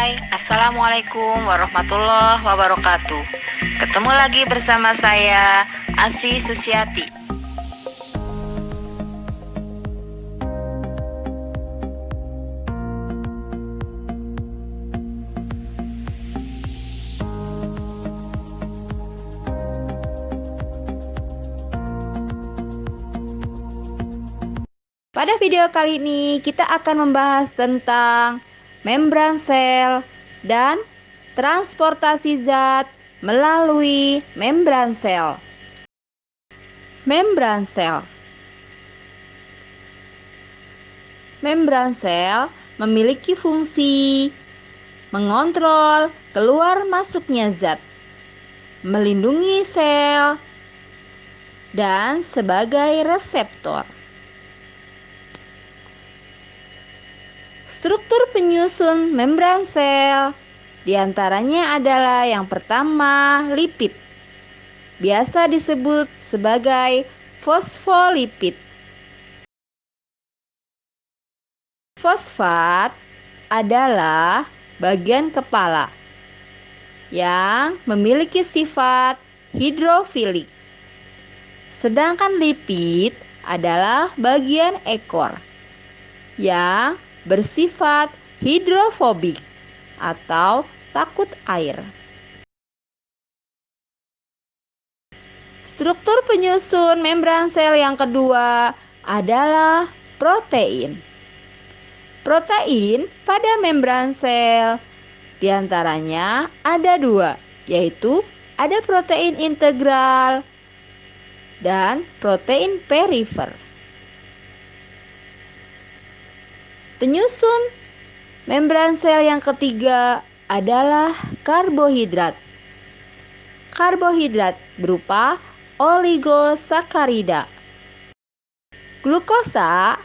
Hai, Assalamualaikum warahmatullahi wabarakatuh. Ketemu lagi bersama saya, Asi Susiati. Pada video kali ini kita akan membahas tentang membran sel dan transportasi zat melalui membran sel. Membran sel. Membran sel memiliki fungsi mengontrol keluar masuknya zat, melindungi sel, dan sebagai reseptor. Struktur penyusun membran sel diantaranya adalah yang pertama lipid, biasa disebut sebagai fosfolipid. Fosfat adalah bagian kepala yang memiliki sifat hidrofilik, sedangkan lipid adalah bagian ekor yang bersifat hidrofobik atau takut air. Struktur penyusun membran sel yang kedua adalah protein. Protein pada membran sel diantaranya ada dua, yaitu ada protein integral dan protein perifer. Penyusun membran sel yang ketiga adalah karbohidrat. Karbohidrat berupa oligosakarida. Glukosa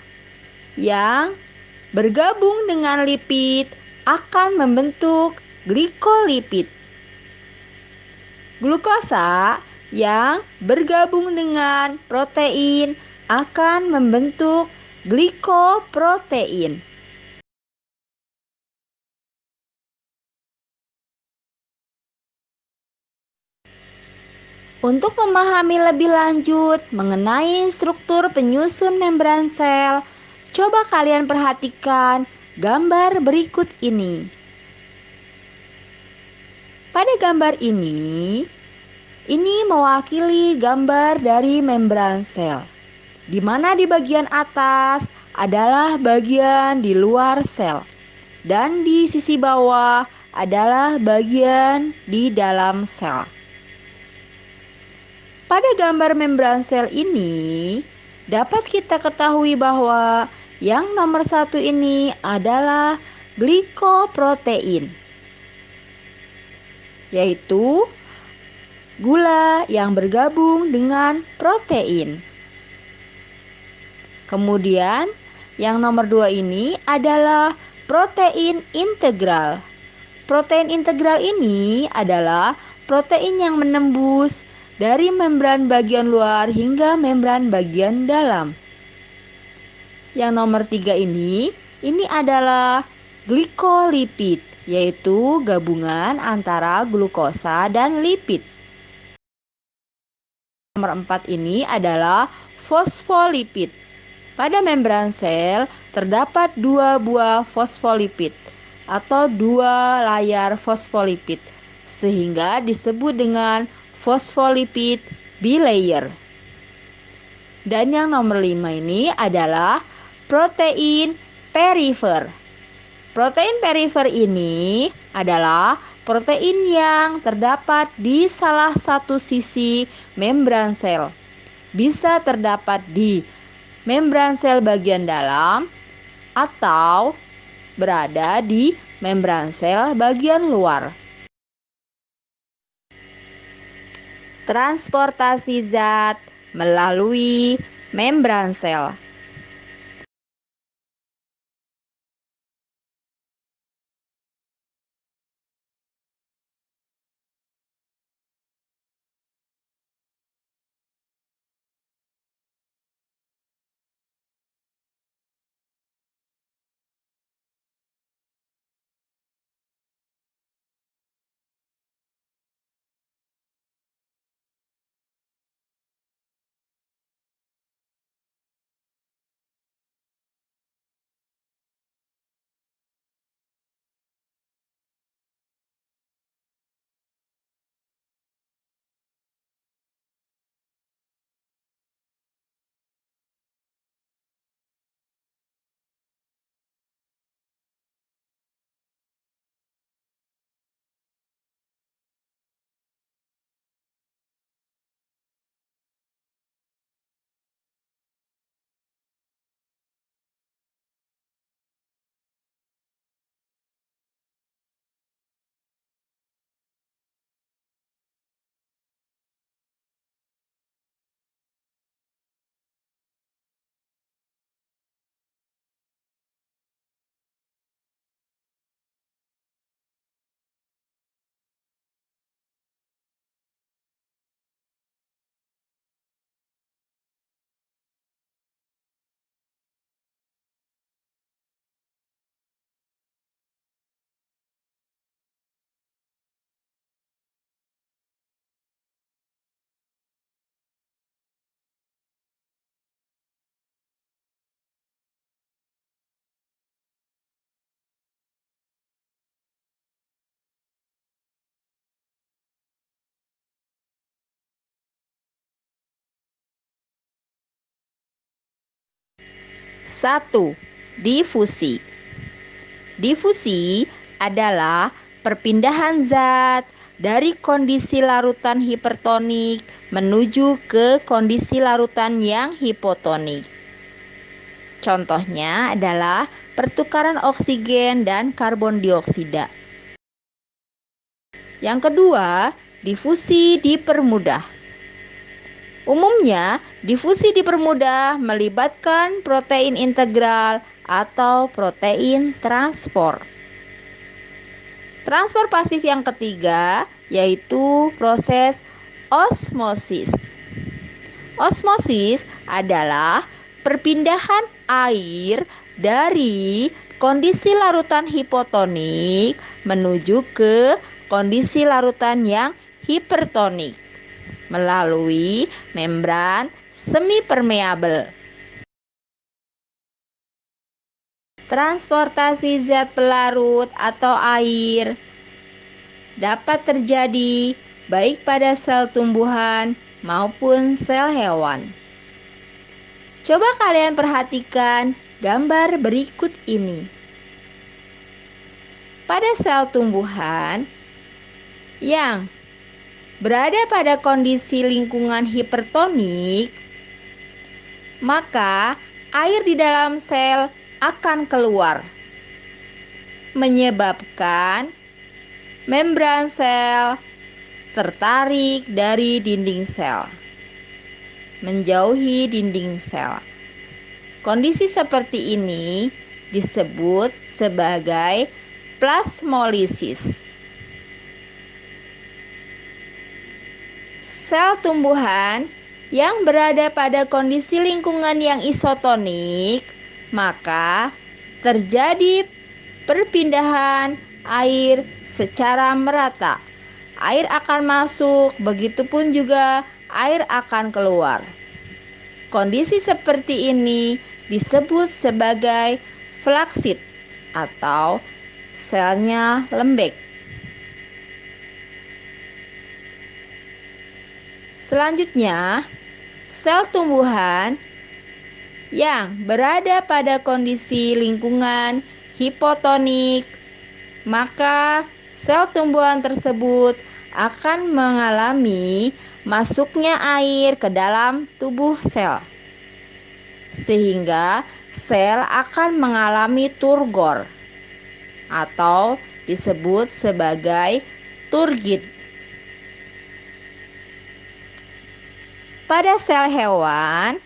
yang bergabung dengan lipid akan membentuk glikolipid. Glukosa yang bergabung dengan protein akan membentuk glikoprotein. Untuk memahami lebih lanjut mengenai struktur penyusun membran sel, coba kalian perhatikan gambar berikut ini. Pada gambar ini mewakili gambar dari membran sel, di mana di bagian atas adalah bagian di luar sel, dan di sisi bawah adalah bagian di dalam sel. Pada gambar membran sel ini, dapat kita ketahui bahwa yang nomor satu ini adalah glikoprotein, yaitu gula yang bergabung dengan protein. Kemudian, yang nomor dua ini adalah protein integral. Protein integral ini adalah protein yang menembus dari membran bagian luar hingga membran bagian dalam. Yang nomor 3 ini adalah glikolipid, yaitu gabungan antara glukosa dan lipid. Nomor 4 ini adalah fosfolipid. Pada membran sel terdapat 2 buah fosfolipid atau 2 layar fosfolipid, sehingga disebut dengan fosfolipid bilayer. Dan yang nomor 5 ini adalah protein perifer. Protein perifer ini adalah protein yang terdapat di salah satu sisi membran sel. Bisa terdapat di membran sel bagian dalam atau berada di membran sel bagian luar. Transportasi zat melalui membran sel. 1. Difusi. Difusi adalah perpindahan zat dari kondisi larutan hipertonik menuju ke kondisi larutan yang hipotonik. Contohnya adalah pertukaran oksigen dan karbon dioksida. Yang kedua, difusi dipermudah. Umumnya, difusi dipermudah melibatkan protein integral atau protein transport. Transport pasif yang ketiga yaitu proses osmosis. Osmosis adalah perpindahan air dari kondisi larutan hipotonik menuju ke kondisi larutan yang hipertonik melalui membran semipermeabel. Transportasi zat pelarut atau air dapat terjadi baik pada sel tumbuhan maupun sel hewan. Coba kalian perhatikan gambar berikut ini. Pada sel tumbuhan yang berada pada kondisi lingkungan hipertonik, maka air di dalam sel akan keluar, menyebabkan membran sel tertarik dari dinding sel, menjauhi dinding sel. Kondisi seperti ini disebut sebagai plasmolisis. Sel tumbuhan yang berada pada kondisi lingkungan yang isotonik, maka terjadi perpindahan air secara merata. Air akan masuk, begitupun juga air akan keluar. Kondisi seperti ini disebut sebagai flaksid atau selnya lembek. Selanjutnya, sel tumbuhan yang berada pada kondisi lingkungan hipotonik, maka sel tumbuhan tersebut akan mengalami masuknya air ke dalam tubuh sel, sehingga sel akan mengalami turgor atau disebut sebagai turgid. Pada sel hewan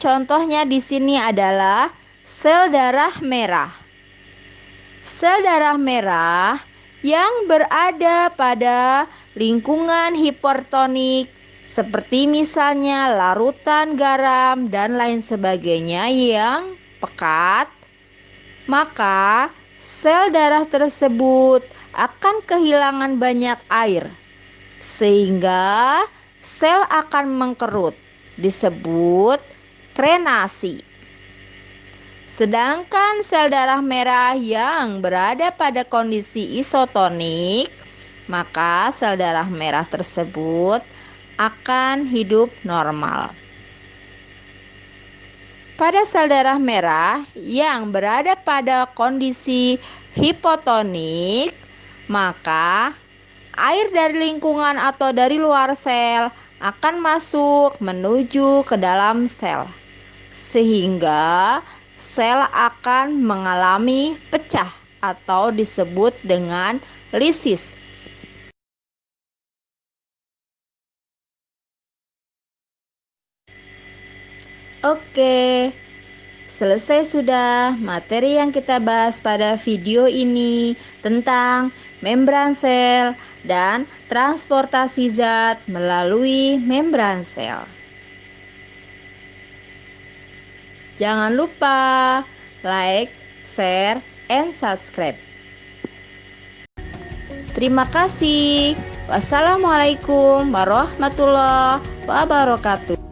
contohnya di sini adalah sel darah merah. Sel darah merah yang berada pada lingkungan hipertonik seperti misalnya larutan garam dan lain sebagainya yang pekat, maka sel darah tersebut akan kehilangan banyak air sehingga sel akan mengkerut, disebut krenasi. Sedangkan sel darah merah yang berada pada kondisi isotonik, maka sel darah merah tersebut akan hidup normal. Pada sel darah merah yang berada pada kondisi hipotonik, maka air dari lingkungan atau dari luar sel akan masuk menuju ke dalam sel, sehingga sel akan mengalami pecah atau disebut dengan lisis. Oke, selesai sudah materi yang kita bahas pada video ini tentang membran sel dan transportasi zat melalui membran sel. Jangan lupa like, share, and subscribe. Terima kasih. Wassalamualaikum warahmatullahi wabarakatuh.